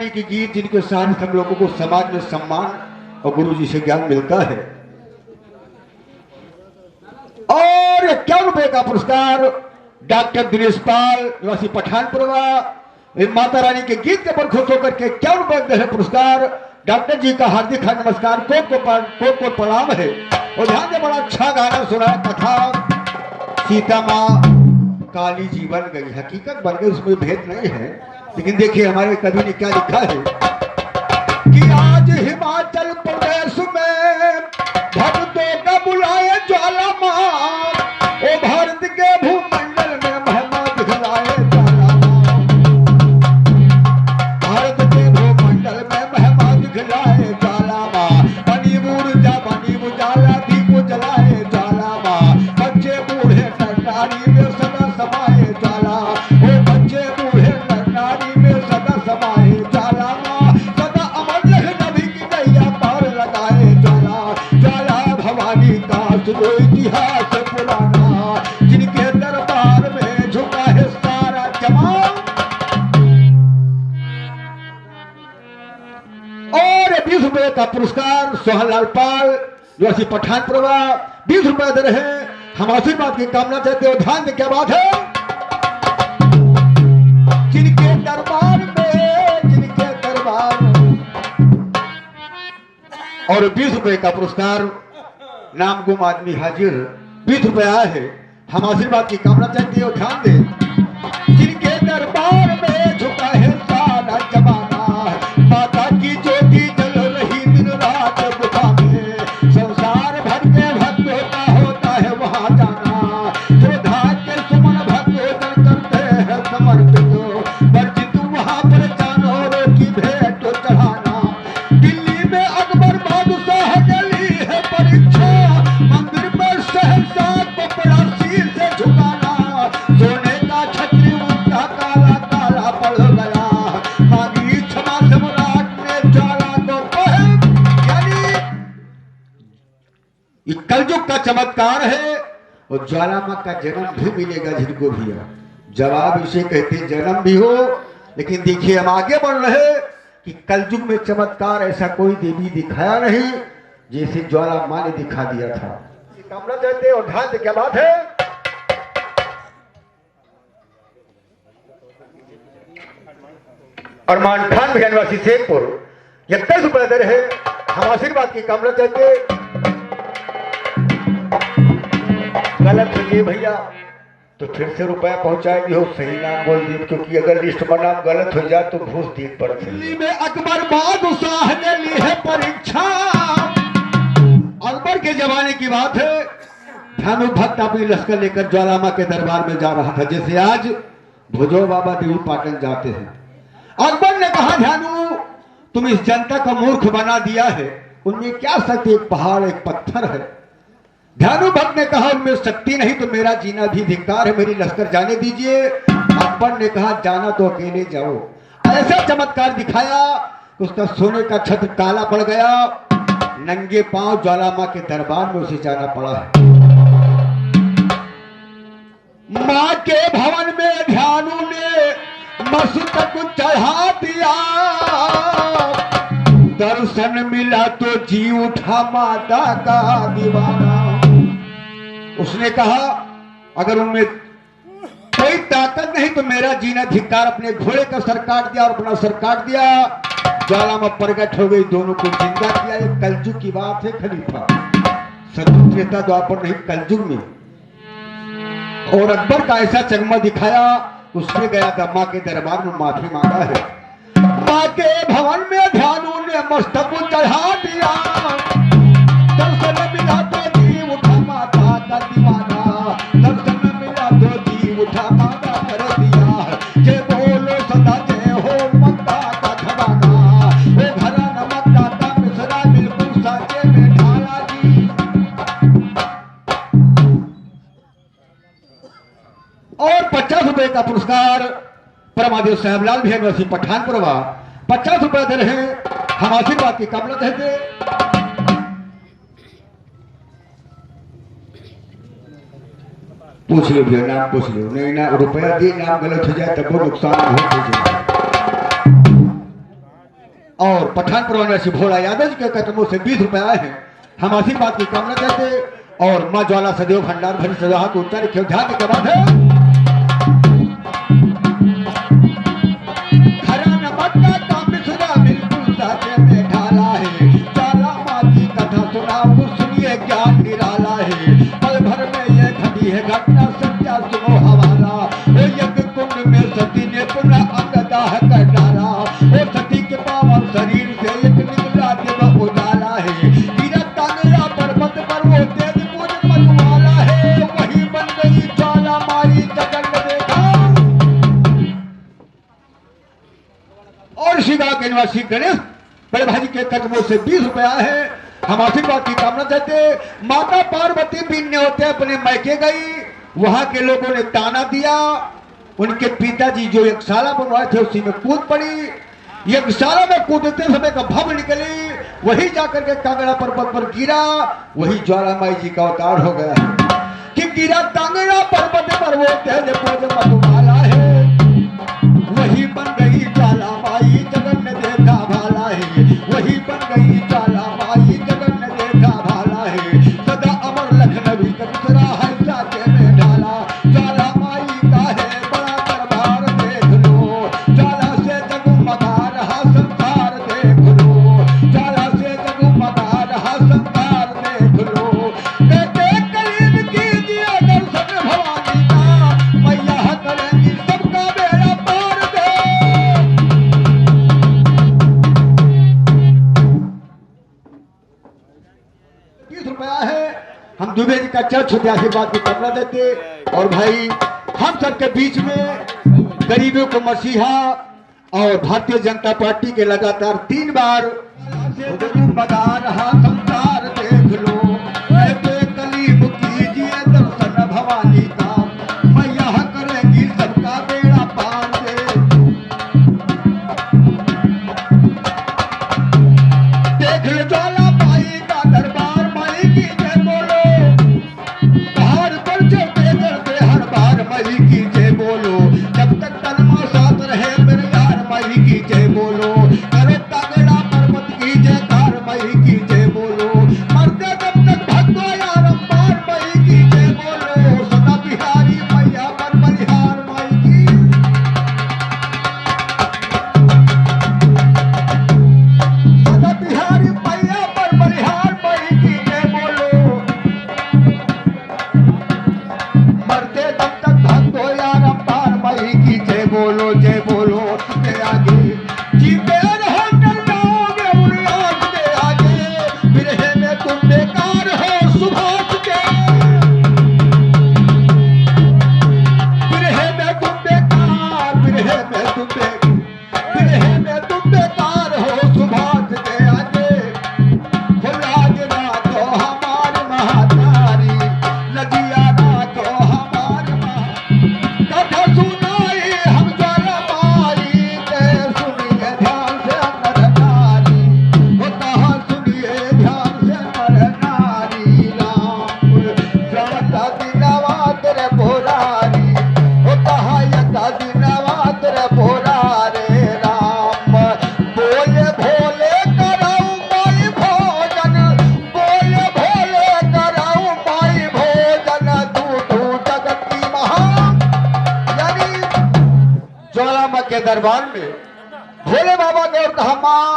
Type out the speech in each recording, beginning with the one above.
रानी के गीत जिनके साथ हम लोगों को समाज में सम्मान और गुरु जी से ज्ञान मिलता है। और 51 रुपए का पुरस्कार डॉक्टर दिनेश पाल निवासी पठानपुरवा, माता रानी के गीत के पर खुश होकर के 51 रुपए का पुरस्कार डॉक्टर जी का हार्दिक नमस्कार, कोट प्रणाम है। और ध्यान से बड़ा अच्छा गाना सुना है, कथा सीता माँ काली जी बन गई, हकीकत बन गई, उसमें भेद नहीं है। लेकिन देखिए हमारे कवि ने क्या लिखा है कि आज हिमाचल प्रदेश में भक्तों का बुलाए ज्वाला माँ, ओ भारत के भूमंडल में महिमा दिखलाए ज्वाला माँ, भारत के भूमंडल में महिमा दिखलाए ज्वाला माँ, बनी उजाला दीप जलाए ज्वाला माँ, बच्चे बूढ़े नारी में सदा समाए ज्वाला, ओ बच्चे बूढ़े नारी में सदा समाए ज्वाला माँ, सदा अमर रहे नबी की नैया पार लगाए ज्वाला, ज्वाला भवानी का सुनो इतिहास पुराना, जिनके दरबार में झुका है सारा जमाना। और 20 रुपए का पुरस्कार सोहनलाल पाल निवासी पठानपुरवा, 20 रुपए दे रहे हैं। हम आशीर्वाद की कामना चाहते हो। ध्यान दें क्या बात है, जिनके दरबार और 20 रुपए का पुरस्कार नाम गुम आदमी हाजिर, 20 रुपए आया है। हम आशीर्वाद की कामना चाहते हो। ध्यान दें, जिनके दरबार में झुका है सारा जमाना, माता की ज्योति जल रही दिन रात गुफा में, संसार भर के भक्त होता है वहां जाना, जो धागे सुमन भक्त करते हैं समर्पित, वर्जित वहां पर जानवरों की भेंट चढ़ाना। दिल्ली में अकबर बादशाह ने ली है परीक्षा, मंदिर में शहंशाह को पड़ा सिर से झुकाना, सोने का छतरी उनका काला काला पड़ गया, मांगी क्षमा सम्राट ने ज्वाला को पहन। यानी ये कलयुग का चमत्कार है। और ज्वाला मां का जन्म भी मिलेगा जिनको भी है, जवाब इसे कहते जन्म भी हो। लेकिन देखिए हम आगे बढ़ रहे कि कलयुग में चमत्कार ऐसा कोई देवी दिखाया नहीं जैसे ज्वाला मां ने दिखा दिया था। कामना चाहते और ध्यान से क्या बात है, अरमान खान निवासी शेखपुर 21 रुपए दे रहे। हम आशीर्वाद की कामना चाहते। गलत हो भैया तो फिर से रुपया पहुंचाएगी हो, सही नाम बोल दी, क्योंकि अगर लिस्ट में नाम गलत हो जाए तो घूस दी पड़त है। दिल्ली में अकबर बादशाह ने ली है परीक्षा, अकबर के जमाने की बात है। ध्यानु भक्त अपनी लश्कर लेकर ज्वाला मां के दरबार में जा रहा था, जैसे आज भुजो बाबा देवी पाटन जाते हैं। अकबर ने कहा ध्यानु तुम इस जनता का मूर्ख बना दिया है, उनमें क्या शक्ति, एक पहाड़ एक पत्थर है। ध्यानु भक्त ने कहा उनमें शक्ति नहीं तो मेरा जीना भी धिक्कार है, मेरी लश्कर जाने दीजिए। अकबर ने कहा जाना तो अकेले जाओ। ऐसा चमत्कार दिखाया उसका सोने का छत्र काला पड़ गया, नंगे पांव ज्वाला मां के दरबार में उसे जाना पड़ा है। मां के भवन में ध्यानु ने मस्तक चढ़ा दिया, दर्शन मिला तो जी उठा माता का दीवाना। उसने कहा अगर उनमें कोई ताकत नहीं तो मेरा जीना धिक्कार, अपने घोड़े का सर काट दिया और अपना सर काट दिया। ज्वाला में प्रकट हो गई, दोनों को जिंदा किया। ये कलयुग की बात है खलीफा, सतयुग त्रेता द्वापर नहीं, कलयुग में। और अकबर का ऐसा चकमा दिखाया, उसने गया था मां के दरबार में माफी मांगा है। मां के भवन में ध्यानु ने मस्तक चढ़ा दिया, दर्शन मिला तो जी उठा माता का दीवाना, दर्शन मिला तो जी उठा माता कर दिया। जय बोलो सदा जय हो मक्का का घराना, वो घराना मक्का का मिसरा बिल्कुल साचे में ढाला जी। और 50 रुपए का पुरस्कार परमादेव साहबलाल निवासी पठानपुरवा, 50 रुपए दे रहे। हम आशीर्वाद की कामना कहते। पूछ लो भैया, नाम पूछ लो, नहीं ना रुपया दिए नाम गलत हो जाए तब वो नुकसान हो जाए। और पठानपुर निवासी भोला यादव जी के कदमों से 20 रुपए आए हैं। हम आशीर्वाद की कामना करते और माँ ज्वाला सदैव भंडार भरी सजा हाथ उत्तर रखे ध्यान के बाद है हरा नमक का काम सदा बिल्कुल साथे में ढाला है। ज्वाला माँ की कथा सुनाओ सुनिए ज्ञान निराला है। पल भर में ये घटी है घटना सत्या सुनो हवाला। ओ यज्ञ कुंड में सती ने पुनः अंग दाह कर डाला। ओ सती के पावन शरीर से एक निकला देव उजाला है। गिरा तांगड़ा पर्वत पर वो तेज पूजन मधुमाला है। वही बन गई ज्वाला माई जगन में देखा। और शिवा के निवासी गणेश बड़े भाई के कदमों से 20 रुपए आए हैं। हम आशीर्वाद की कामना चाहते। माता पार्वती बीनने होते अपने मैके गई। वहां के लोगों ने ताना दिया। उनके पिताजी जो एक शाला बनवाए थे उसी में कूद पड़ी। एक शाला में कूदते समय का भव निकली। वही जाकर के कांगड़ा पर्वत पर गिरा। वही ज्वालामाई जी का अवतार हो गया कि गिरा कांगड़ा पर्वत पर वो तेज पूज मधुमाला है। वही बन गई ज्वालामाई जगन ने देखा भाला है। वही बन गई ज्वालामाई जगन ने देखा भाला है। सदा अमर लखनवी का दूसरा है जाके में ढाला। ज्वालामाई का है बड़ा दरबार देख लो। ज्वाला से जगमगा रहा संसार देख लो। ज्वाला से जगमगा रहा संसार देख लो। कहते करीब कीजिए दर्शन भवानी का। मैया करेंगी सबका बेड़ा पार दे। 30 रुपया है। हम दुबे जी का चर्च होते आशीर्वाद की करना देते। और भाई हम सबके बीच में गरीबों को मसीहा और भारतीय जनता पार्टी के लगातार 3 बार बता रहा संसार देख लो। कहते कलीब कीजिए दर्शन भवानी का। मैया करेंगी सबका बेड़ा पार दे। देख लो ज्वाला माई का दरबार माई की जय बोलो। पहाड़ पर चढ़ते चढ़ते हर बार माई की जय बोलो। जब तक तनमा साथ रहे मेरे यार माई की जय बोलो। करो कांगड़ा पर्वत की जयकार माई की जय बोलो। मरते जब तक भगवा यार अम्बार माई की जय बोलो। सदा बिहारी मैया पर बलिहार माई की। सदा बिहारी मैया पर बलिहार माई की जय बोलो। मरते जब तक भगो यार अम्बार माई की जय बोलो। जय बोलो के आगे जीते रहो कर जाओगे बुनियाद के आगे। बिरहे में तुम बेकार हो सुभाष के। बिरहे में तुम बेकार बिरहे में तुम बिरहे में तुम बेकार हो सुभाष के आगे। खुलाज ना तो हमारी महातारी लजिया ना तो हमारी कथा सुनाई हम ज्वालामाई के। सुनिए ध्यान से नर नारी। वो कहा सुनिए ध्यान से नर नारी। राम श्रवता दिनवा तेरे भोरारी। वो कहा यथा दिनवा तेरे भोरारे। राम बोले भोले कराऊ माई भोजन। बोले भोले कराऊ माई भोजन। तू जगत की महा यानी ज्वालामाई के दरबार में भोले बाबा ने कहा माँ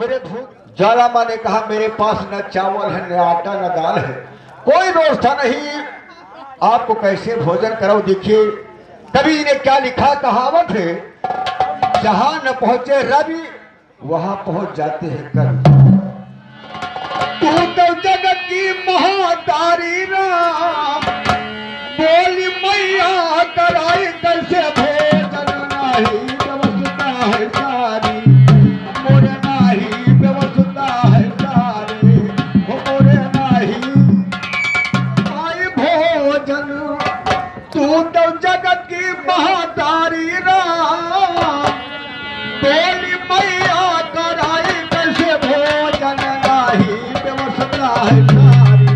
मेरे भूख। ज्वालामाई ने कहा मेरे पास न चावल है न आटा न दाल है। कोई व्यवस्था नहीं। आपको कैसे भोजन कराऊं। देखिए कवि ने क्या लिखा कहावत है। जहां न पहुंचे रवि वहां पहुंच जाते हैं कवि। तू तो जगत की महातारी राम। बोली मैया कराई कैसे भोजन। नाही व्यवस्था है सारी मोरे नाही व्यवस्था है सारी। हो मोरे नाही आई भोजन। तू तो जगत की महातारी राम। बोली मैया कराई कैसे भोजन। नाही व्यवस्था है सारी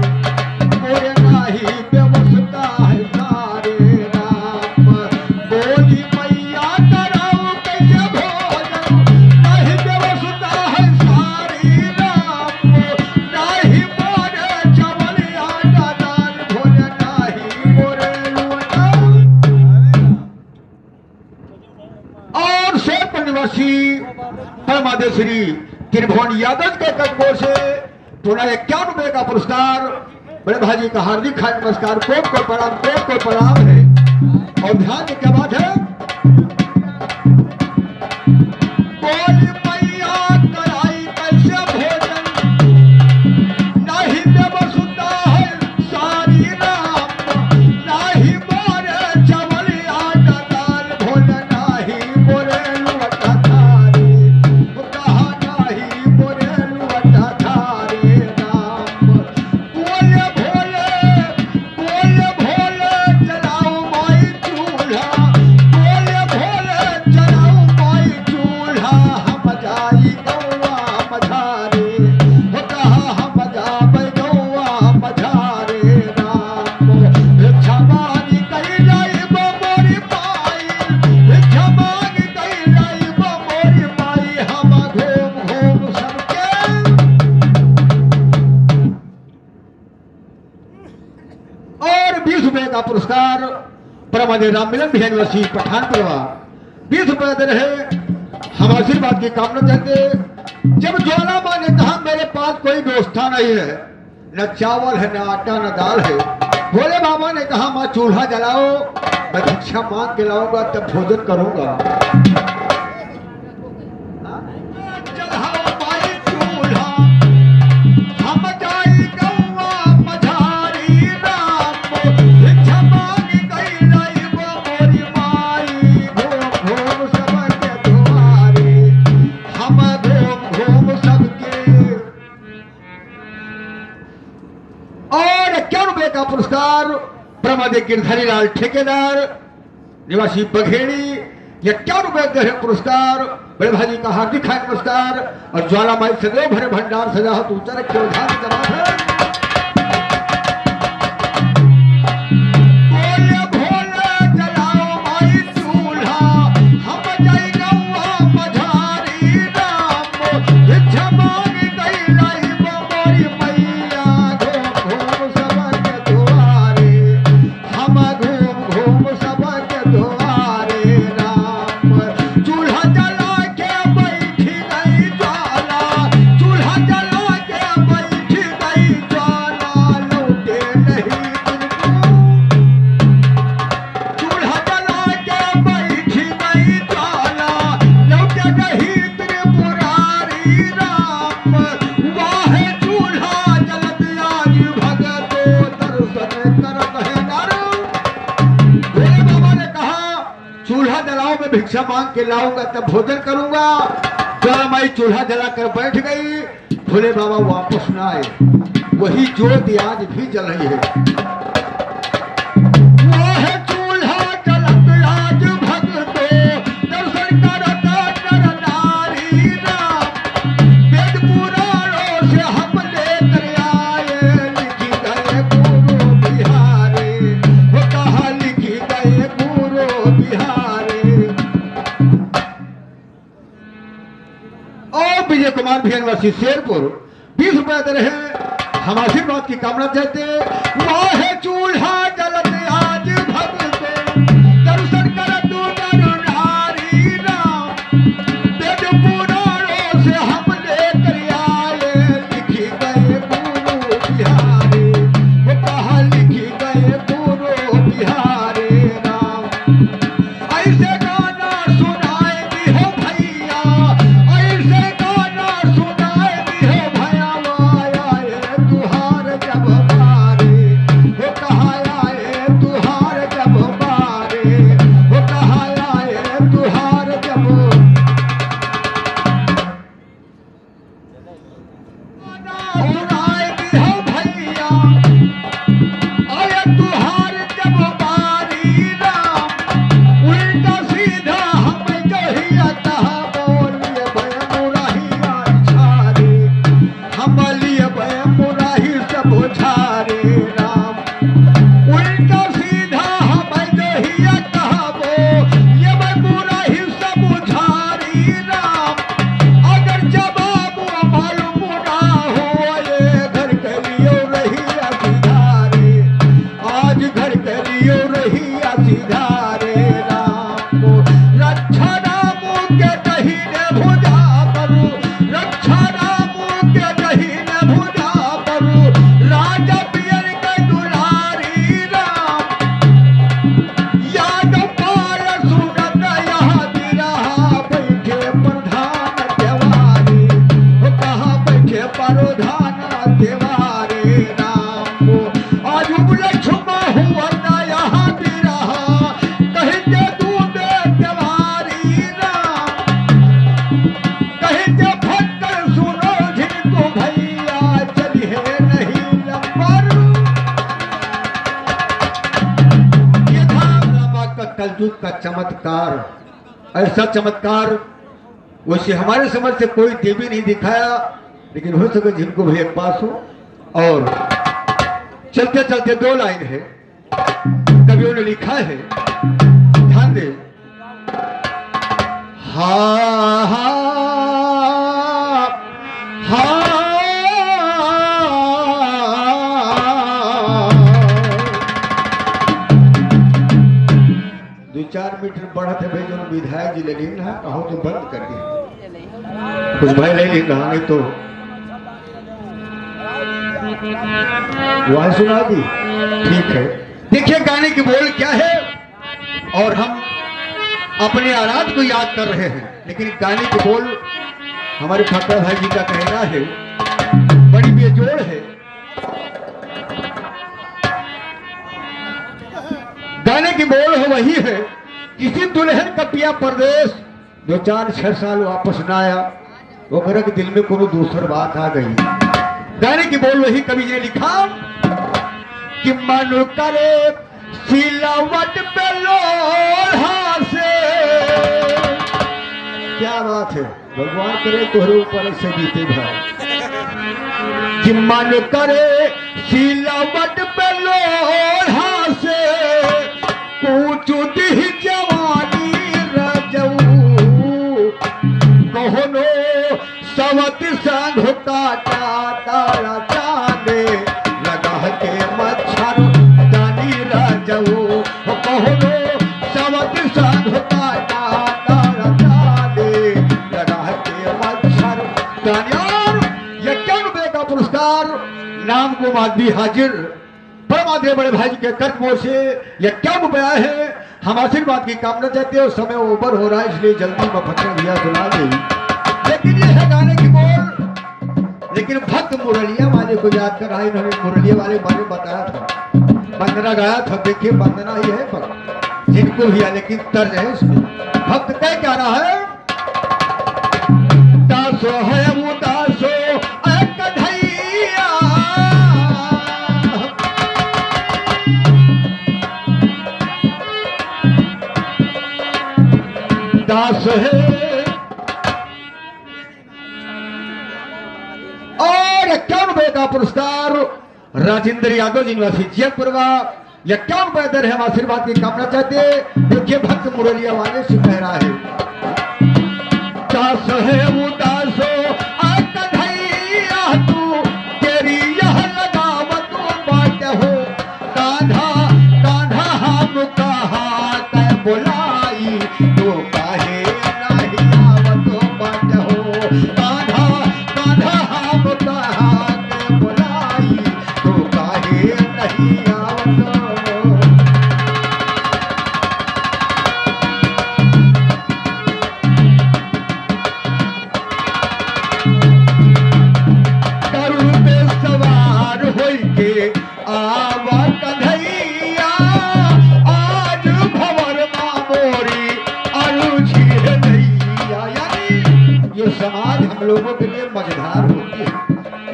मोरे नाही व्यवस्था है सारी। राम बोली मैया कराओ कैसे भोजन। नहीं व्यवस्था ऋषि परमादेव श्री त्रिभुवन यादव के कदमों से पुनः 51 रुपए का पुरस्कार बड़े भाई का हार्दिक नमस्कार, कोट को प्रणाम है। और ध्यान में क्या बात है, बोल मैया कराई कैसे भोजन, नहीं बेबसुदा है सारी राम, नहीं मोरे चवलिया दाल भोल, नहीं मोरे लुवटा थारी, कहा नहीं मोरे लुवटा थारी राम। बोले भोले जलाओ माई चूल्हा, बोले भोले जलाओ माई चूल्हा, हम जाई गौआ मझारे, हो कहा हम जाबै गौआ मझारे राम। भिक्षा मांगी कई जाइब मोरी माई, भिक्षा मांगी कई जाइब मोरी माई, हम घूम घूम सबके। और 20 रुपए का पुरस्कार परमादेव राम मिलन बिहार निवासी पठान परिवार 20 रुपए दे रहे। हम आशीर्वाद की कामना चाहते। जब ज्वाला माँ ने कहा मेरे पास कोई व्यवस्था नहीं है, न चावल है, न आटा, न दाल है, भोले बाबा ने कहा माँ चूल्हा जलाओ, मैं भिक्षा मांग के लाऊंगा तब भोजन करूंगा। जलाओ माई चूल्हा, हम जाई गौआ मझारी राम, भिक्षा मांगी कई जाइब मोरी माई, घूम घूम सबके दुआरे, हम घूम घूम सबके। और 51 रुपए का पुरस्कार परमादेव गिरधारी लाल ठेकेदार निवासी बघेड़ी, 51 रुपए दे रहे पुरस्कार बड़े भाई का हार्दिक नमस्कार। और ज्वाला माई सदैव भरे भंडार सजा हो, ऊंचा रखे उधार जवाब है। बोले भोले जलाओ माई चूल्हा, हम जाई गौआ मझारी राम, भिक्षा मांगी कई जाइब मोरी मैया, घूम घूम सबके दुआरे, हम घूम घूम सबके दुआरे राम। चूल्हा जला के बैठी गई ज्वाला, चूल्हा जला के बैठी गई ज्वाला, लौटे नहीं तुमको। चूल्हा जला के बैठी गई ज्वाला, लौटे नहीं त्रिपुरारी राम। वाह चूल्हा जलत आज भगतो, दर्शन करत है नर। भोले बाबा ने कहा चूल्हा जलाओ, मैं भिक्षा मांग के लाऊंगा तब भोजन करूंगा। ज्वाला माई चूल्हा जलाकर बैठ गई। भोले बाबा वापस न आए, वही ज्योति आज भी जल रही है। वाह चूल्हा जलत आज भगतो, दर्शन करत नर नारी राम। वेद पुराणों से हम लेकर आए, लिखी गए गुरु बिहारी, वो कहा लिखी गए गुरु बिहारी। और विजय कुमार भी निवासी शेरपुर 20 रुपए दे रहे। हम आशीर्वाद की कामना चाहते। वाह चूल्हा जलत आज भगतो, दर्शन करत नर नारी राम। वेद पुराणों से हम लेकर आए, लिखी गए गुरु बिहारी, वो कहा लिखी गए गुरु बिहारी राम। ऐसे गाना सुनाए भी हो भैया, ऐसे गाना सुनाए भी हो भैया, आए तुहार जब बारे, वो कहा आए तुहार जब बारे, वो कहा आए तुहार जब। सुनाए भी हो भैया, आए तुहार जब बारी राम। उल्टा कलयुग का चमत्कार, ऐसा चमत्कार वैसे हमारे समझ से कोई देवी नहीं दिखाया, लेकिन हो सके जिनको भी एक पास हो। और चलते चलते दो लाइन है, कवियों ने लिखा है, ध्यान दे। हा हा हा दो चार मीटर बढ़त है भाई, जो विधायक जी ले ली ना कहो तो बंद कर दिया, कुछ भाई ले ली कहा नहीं तो वह सुना दी। ठीक है, देखिए गाने की बोल क्या है, और हम अपने आराध को याद कर रहे हैं, लेकिन गाने की बोल हमारे ठाकुर भाई जी का कहना है बड़ी बेजोड़ है। गाने की बोल हो वही है, किसी दुल्हन का पिया परदेश 2-4-6 साल वापस न आया, वो मेरे के दिल में कोनो दूसर बात आ गई। गाने की बोल वही कवि ने लिखा कि मन करे सिलावट पे लोढ़ा से, क्या बात है, भगवान करे तोहरे ऊपर से बीते भाई, कि मन करे सिलावट पे लोढ़ा से पूछू दी जवानी रजऊ, कहोनो सवत संग काटा तारा चांदे लगा के मच्छर दानी रजऊ, कहोनो सवत संग काटा तारा चांदे लगा के मच्छर दानी। ये 51 रुपए का पुरस्कार नाम को मादी हाजिर परमादेव बड़े भाई जी के कर्म से 51 रुपया है। हम आशीर्वाद की कामना चाहते हो, समय ओवर हो रहा है इसलिए जल्दी में फटन भैया सुना दे। लेकिन ये है गाने की बोल, लेकिन भक्त मुरलिया वाले को याद कर रहा है, इन्होंने मुरलिया वाले बारे में बताया था, वंदना गाया था। देखिए वंदना ही है भक्त जिनको भी है, लेकिन तर्ज है इसमें। भक्त तय क्या रहा है, दासो है वो दासो कन्हैया, दास है। और 51 रुपए का पुरस्कार राजेंद्र यादव जी निवासी जयपुरवा, 51 रुपए दर है। हम आशीर्वाद की कामना चाहते हैं। देखिए भक्त मुरलिया वाले से कह रहा है, दास है वो दासो कन्हैया तू तेरी यह लगावत बात हो, कान्हा कान्हा हम कहा कै बुलाई तो काहे नहीं आवत बात हो, कान्हा कान्हा हम कहा कै बुलाई तो काहे नहीं आवत। समाज हम लोगों के लिए मजेदार होती है,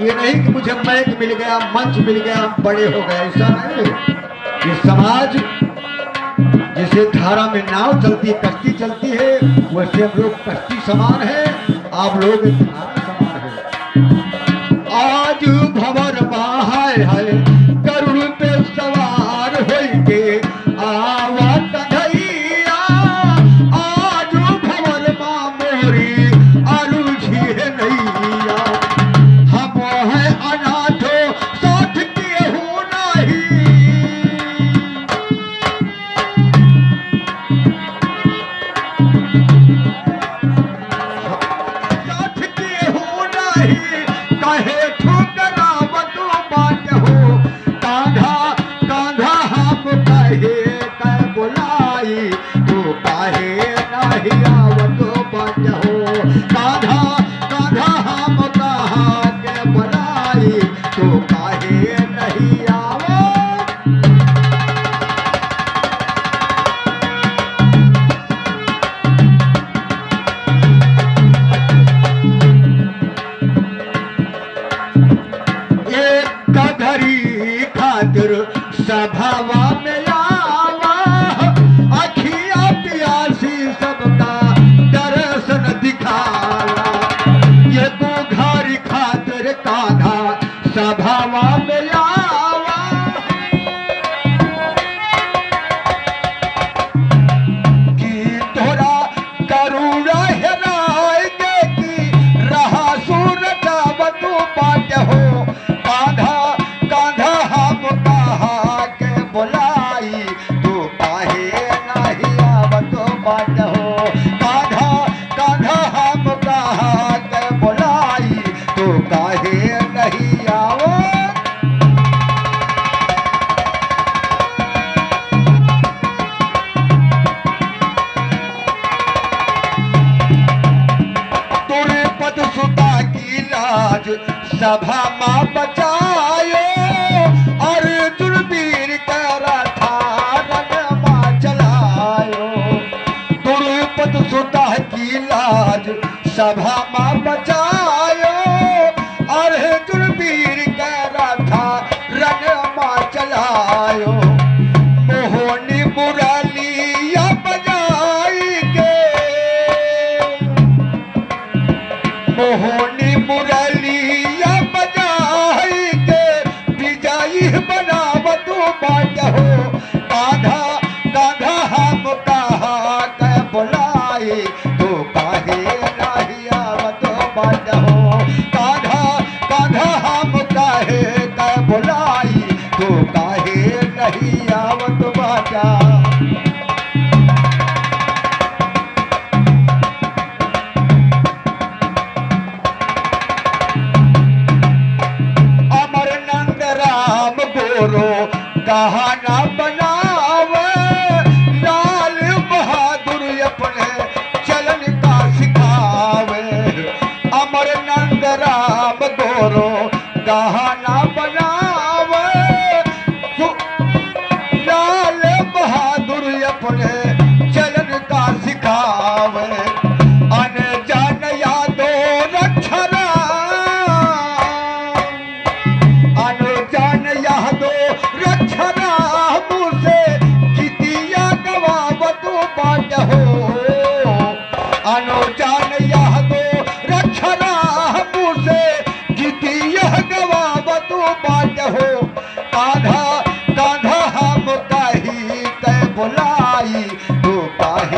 ये नहीं कि मुझे माइक मिल गया, मंच मिल गया, हम बड़े हो गए, ऐसा नहीं है। ये समाज जैसे धारा में नाव चलती है, कश्ती चलती है, वैसे हम लोग कश्ती समान है, आप लोग धारा समान है। आज भंवर बाहाय है करुण पे सवार होइके आवा कन्हैया, आज भंवर मां मोरी सभावा में आवा अखिया सभा माँ बचायो अर्जुन वीर करा था रन माँ चलायो द्रुपद सुता की लाज सभा माँ बचायो अर्जुन वीर करा था रन माँ चलायो मोहनी मुरलिया बजाई के मोहनी मुरलिया बजाई के विजयी बनावत बाट हो कान्हा कान्हा हम कहा के बुलाई तो काहे नहीं आवत बाट हो कान्हा कान्हा हम काहे के बुलाई तो काहे नहीं आवत बाटा कहाना बनावे लाल बहादुर अपने चलन का सिखावे अमर नंद राम गोरो कहाना बनावे लाल बहादुर अपने चलन का सिखावे अनजान यादो रक्षरा अनजान यादो रक्षरा मुझसे कितिया गवावत बाट हो अनुजान यादो रक्षरा मुझसे कितिया गवावत बाट हो कान्हा कान्हा हम कही कै बुलाई तो काहे